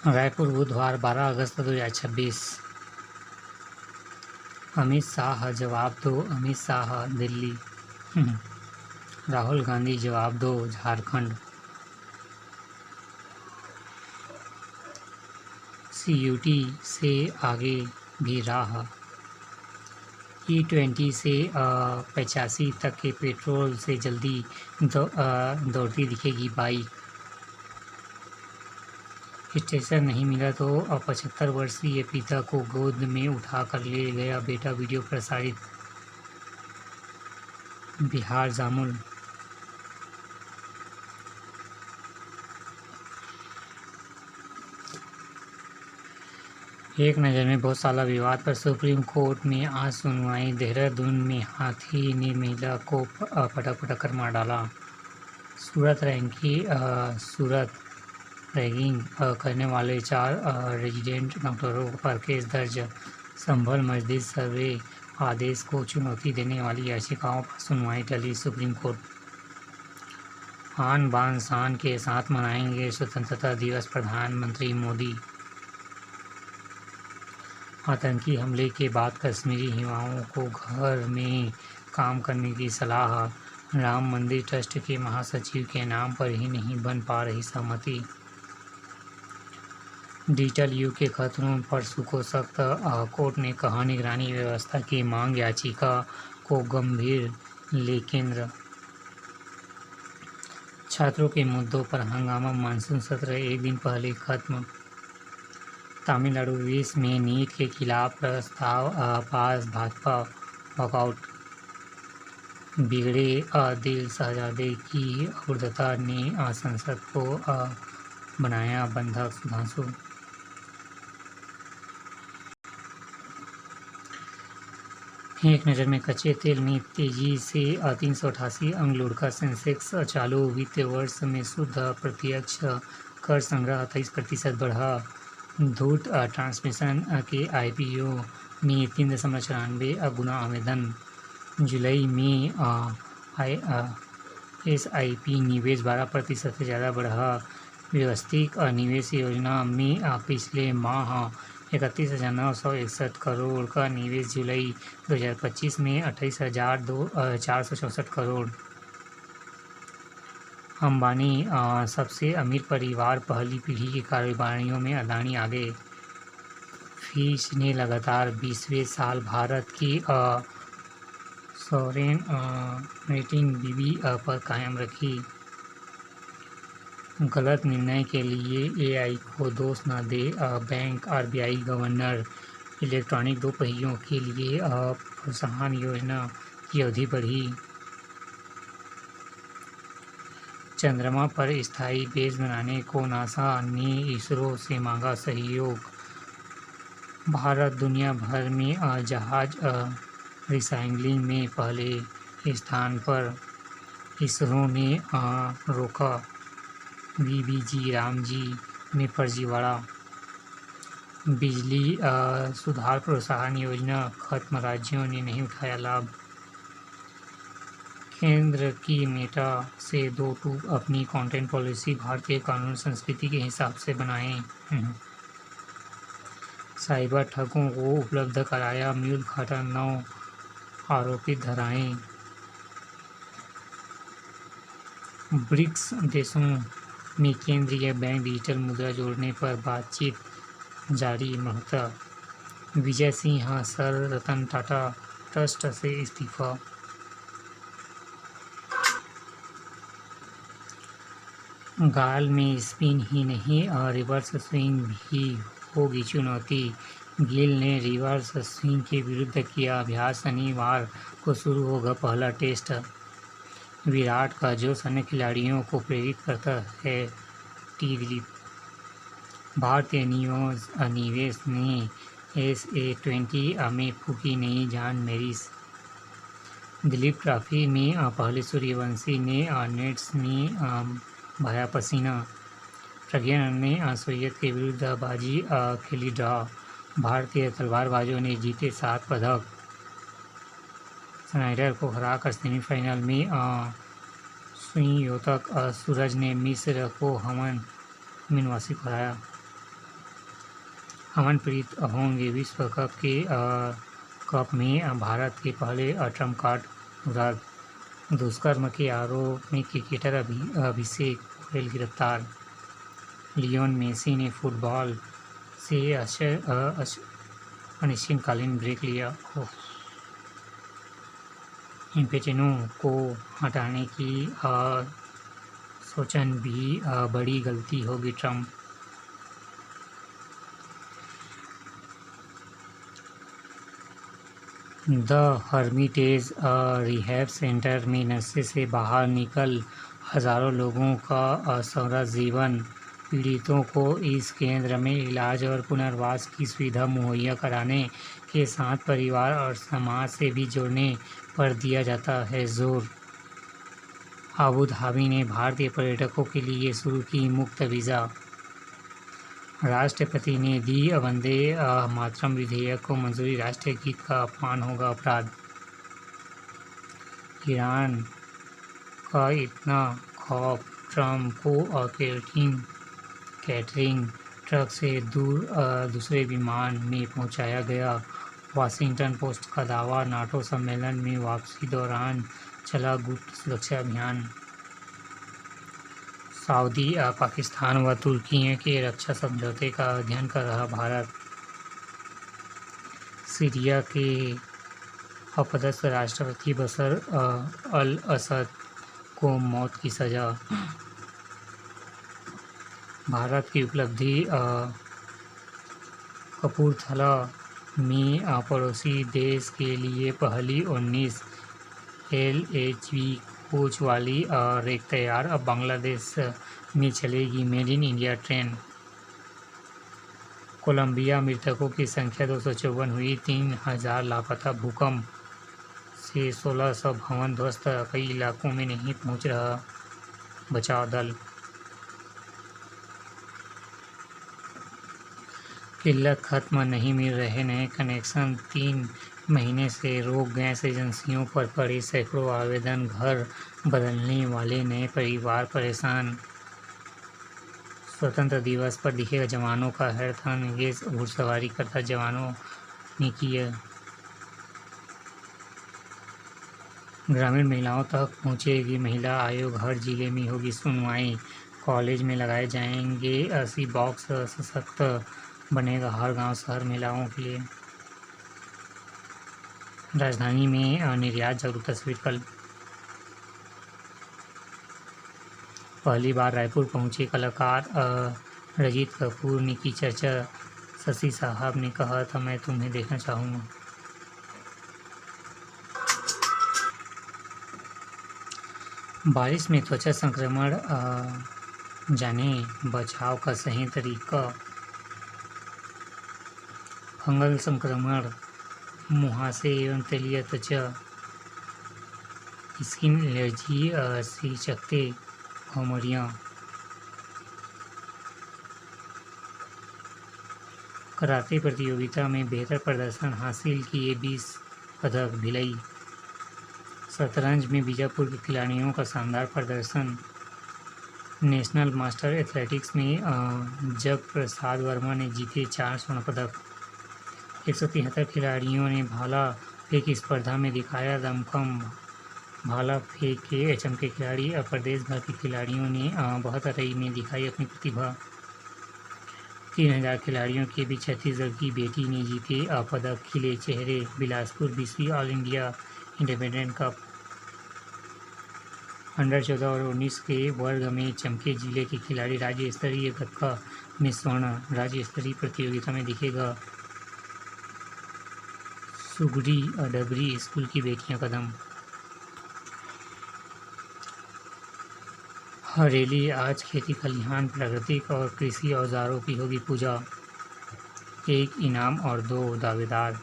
रायपुर बुधवार 12 अगस्त 2026। अमित शाह जवाब दो, अमित शाह दिल्ली। राहुल गांधी जवाब दो, झारखंड। सीयूटी से आगे भी राह। E20 से 85 तक के पेट्रोल से जल्दी दौड़ती दिखेगी बाइक। स्टेशन नहीं मिला तो 75 वर्षीय पिता को गोद में उठाकर ले गया बेटा, वीडियो प्रसारित। बिहार जामुल। एक नज़र में बहुत साला विवाद पर सुप्रीम कोर्ट में आज सुनवाई। देहरादून में हाथी ने महिला को पटक पटक कर मार डाला। सूरत रैगिंग करने वाले 4 रेजिडेंट डॉक्टरों पर केस दर्ज। संभल मस्जिद सर्वे आदेश को चुनौती देने वाली याचिकाओं पर सुनवाई टली। Supreme court. आन बान शान के साथ मनाएंगे स्वतंत्रता दिवस, प्रधानमंत्री मोदी। आतंकी हमले के बाद कश्मीरी युवाओं को घर में काम करने की सलाह। राम मंदिर ट्रस्ट के महासचिव के नाम पर ही नहीं बन पा रही सहमति। डिजिटल युग के खतरों पर सुको सख्त, कोर्ट ने कहा निगरानी व्यवस्था की मांग, याचिका को गंभीर ले केंद्र। छात्रों के मुद्दों पर हंगामा, मानसून सत्र एक दिन पहले खत्म। तमिलनाडु विस में नीट के खिलाफ प्रस्ताव पास, भाजपा वॉकआउट। बिगड़े दिल शहजादे की अपूर्णता ने संसद को बनाया बंधक, सुधांशु। एक नज़र में कच्चे तेल में तेजी से 388 अंक लुढ़का सेंसेक्स। चालू वित्त वर्ष में शुद्ध प्रत्यक्ष कर संग्रह 28% बढ़ा। धूर्त ट्रांसमिशन के IPO में 3.94 गुना आवेदन। जुलाई में SIP निवेश 12% से ज़्यादा बढ़ा। व्यवस्थित निवेश योजना में पिछले माह 31,961 करोड़ का निवेश। जुलाई 2025 में 28,464 करोड़। अंबानी सबसे अमीर परिवार, पहली पीढ़ी के कारोबारियों में अदानी आगे। फिच ने लगातार 20वें साल भारत की सॉवरेन रेटिंग BB पर कायम रखी। गलत निर्णय के लिए AI को दोष न दे बैंक, RBI गवर्नर। इलेक्ट्रॉनिक दोपहियों के लिए प्रोत्साहन योजना की अवधि बढ़ी। चंद्रमा पर स्थायी बेस बनाने को नासा ने इसरो से मांगा सहयोग। भारत दुनिया भर में जहाज रिसाइक्लिंग में पहले स्थान पर। इसरो ने रोका VBG रामजी में फर्जीवाड़ा। बिजली सुधार प्रोत्साहन योजना खत्म, राज्यों ने नहीं उठाया लाभ। केंद्र की मेटा से 2 टूक अपनी कंटेंट पॉलिसी भारतीय कानून संस्कृति के हिसाब से बनाएं। साइबर ठगों को उपलब्ध कराया म्यूल खाता, 9 आरोपित धराए। ब्रिक्स देशों में केंद्रीय बैंक डिजिटल मुद्रा जोड़ने पर बातचीत जारी। महत्ता। विजय सिंह सर रतन टाटा ट्रस्ट से इस्तीफा। गाल में स्पिन ही नहीं रिवर्स स्विंग भी होगी चुनौती। गिल ने रिवर्स स्विंग के विरुद्ध किया अभ्यास। शनिवार को शुरू होगा पहला टेस्ट। विराट का जोश अन्य खिलाड़ियों को प्रेरित करता है, टी दिलीप। भारतीय निवेश ने SA20 में फूकी नई जान, मैरिस। दिलीप ट्रॉफी में पहले सूर्यवंशी ने नेट्स में बहाया पसीना। प्रज्ञान ने सोवियत के विरुद्ध बाजी खेली ड्रॉ। भारतीय तलवारबाजों ने जीते 7 पदक। स्नाइडर को हराकर सेमीफाइनल में सुइयोतक। सूरज ने मिस्र को हमन मिनवासी को हराया। अमनप्रीत होंगे विश्व कप में भारत के पहले ट्रम्प कार्ड उधार। दुष्कर्म के आरोप में क्रिकेटर अभिषेक गोयल गिरफ्तार। लियोन मेसी ने फुटबॉल से अनिश्चितकालीन ब्रेक लिया। इन्फेंटिनो को हटाने की सोचन भी बड़ी गलती होगी Trump. The Hermitage rehab centre में नशे से बाहर निकल हजारों लोगों का संघर्ष जीवन। पीड़ितों को इस केंद्र में इलाज और पुनर्वास की सुविधा मुहैया कराने के साथ परिवार और समाज से भी जोड़ने पर दिया जाता है जोर। अबू धाबी ने भारतीय पर्यटकों के लिए शुरू की मुफ्त वीज़ा। राष्ट्रपति ने दी वंदे मातरम विधेयक को मंजूरी। राष्ट्रीय गीत का अपमान होगा अपराध। ईरान का इतना खौफ, ट्रम्प को कैटरिंग ट्रक से दूसरे विमान में पहुंचाया गया। वाशिंगटन पोस्ट का दावा, नाटो सम्मेलन में वापसी दौरान चला गुप्त सुरक्षा अभियान। सऊदी पाकिस्तान व तुर्की के रक्षा समझौते का अध्ययन कर रहा भारत। सीरिया के अपदस्थ राष्ट्रपति बशर अल असद को मौत की सजा। भारत की उपलब्धि, कपूरथला में पड़ोसी देश के लिए पहली 19 LHV कोच वाली रेक तैयार। अब बांग्लादेश में चलेगी made in India train. Colombia मृतकों की संख्या 254 हुई, 3000 लापता। भूकंप से 1600 भवन ध्वस्त, कई इलाकों में नहीं पहुंच रहा बचाव दल। किल्लत खत्म, नहीं मिल रहे नए कनेक्शन। 3 महीने से रोक गैस एजेंसियों पर पड़े सैकड़ों आवेदन। घर बदलने वाले नए परिवार परेशान। स्वतंत्रता दिवस पर दिखेगा जवानों का हैरतन। ये घुड़सवारी करता जवानों ने किया। ग्रामीण महिलाओं तक पहुंचेगी महिला आयोग, हर जिले में होगी सुनवाई। कॉलेज में लगाए जाएंगे 80 बॉक्स, सशक्त बनेगा हर गांव शहर महिलाओं के लिए। राजधानी में निर्यात जागरूकता शिविर कल। पहली बार रायपुर पहुंचे कलाकार रजित कपूर ने की चर्चा। शशि साहब ने कहा था, मैं तुम्हें देखना चाहूँगा। बारिश में त्वचा संक्रमण जाने बचाव का सही तरीका। फंगल संक्रमण, मुहासे एवं तलीय त्वचा, स्किन एलर्जी, सिरचकते, भौमरियाँ। कराटे प्रतियोगिता में बेहतर प्रदर्शन हासिल किए 20 पदक। भिलाई। शतरंज में बीजापुर के खिलाड़ियों का शानदार प्रदर्शन। नेशनल मास्टर एथलेटिक्स में जग प्रसाद वर्मा ने जीते 4 स्वर्ण पदक। 173 खिलाड़ियों ने भाला फेंक स्पर्धा में दिखाया दमखम। भाला फेंक के चमके खिलाड़ी। प्रदेश भर के खिलाड़ियों ने 72 में दिखाई अपनी प्रतिभा। 3000 खिलाड़ियों के बीच छत्तीसगढ़ की बेटी ने जीते पदक। खिले चेहरे। बिलासपुर 20वीं all India independent cup. Under 14 और 19 के वर्ग में चमके जिले के खिलाड़ी। राज्य स्तरीय गतका में स्वर्ण। राज्य स्तरीय प्रतियोगिता में दिखेगा सुगड़ी डबरी स्कूल की बेटियां कदम। हरेली। आज खेती खलिहान, प्राकृतिक और कृषि औजारों की होगी पूजा। 1 इनाम और 2 दावेदार।